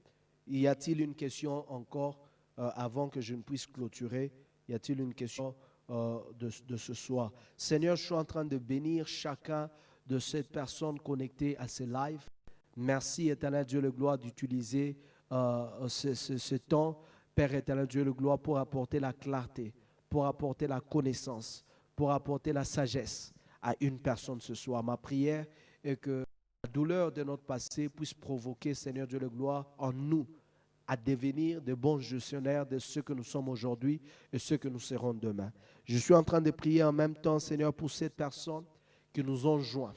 Y a-t-il une question encore avant que je ne puisse clôturer? Y a-t-il une question de ce soir? Seigneur, je suis en train de bénir chacun de ces personnes connectées à ces lives. Merci, éternel Dieu, le gloire, d'utiliser ce temps. Père éternel, Dieu de gloire, pour apporter la clarté, pour apporter la connaissance, pour apporter la sagesse à une personne ce soir. Ma prière est que la douleur de notre passé puisse provoquer, Seigneur Dieu de gloire, en nous à devenir de bons gestionnaires de ce que nous sommes aujourd'hui et ce que nous serons demain. Je suis en train de prier en même temps, Seigneur, pour cette personne qui nous ont joints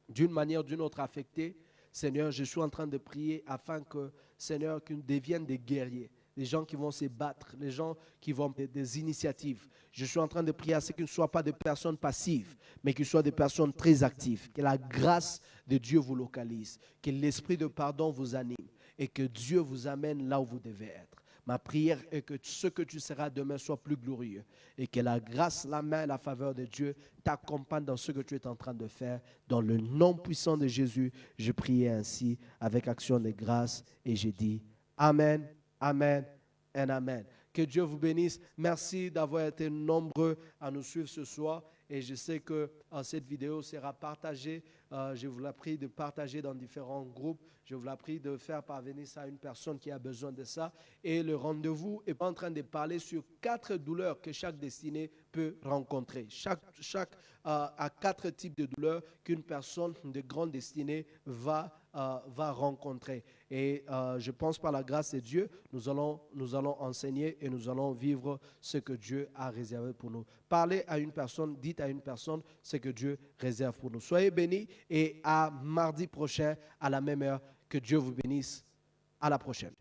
d'une manière ou d'une autre affectée. Seigneur, je suis en train de prier afin que, Seigneur, qu'ils deviennent des guerriers, des gens qui vont se battre, des gens qui vont des initiatives. Je suis en train de prier à ce qu'ils ne soient pas des personnes passives, mais qu'ils soient des personnes très actives. Que la grâce de Dieu vous localise, que l'esprit de pardon vous anime et que Dieu vous amène là où vous devez être. Ma prière est que ce que tu seras demain soit plus glorieux et que la grâce, la main et la faveur de Dieu t'accompagnent dans ce que tu es en train de faire. Dans le nom puissant de Jésus, je prie ainsi avec action de grâce et j'ai dit Amen, Amen et Amen. Que Dieu vous bénisse. Merci d'avoir été nombreux à nous suivre ce soir. Et je sais que cette vidéo sera partagée. Je vous la prie de partager dans différents groupes. Je vous la prie de faire parvenir ça à une personne qui a besoin de ça. Et le rendez-vous est en train de parler sur 4 douleurs que chaque destinée peut rencontrer. À 4 types de douleurs qu'une personne de grande destinée va rencontrer. Et je pense par la grâce de Dieu, nous allons enseigner et nous allons vivre ce que Dieu a réservé pour nous. Parlez à une personne, dites à une personne ce que Dieu réserve pour nous. Soyez bénis et à mardi prochain à la même heure. Que Dieu vous bénisse. À la prochaine.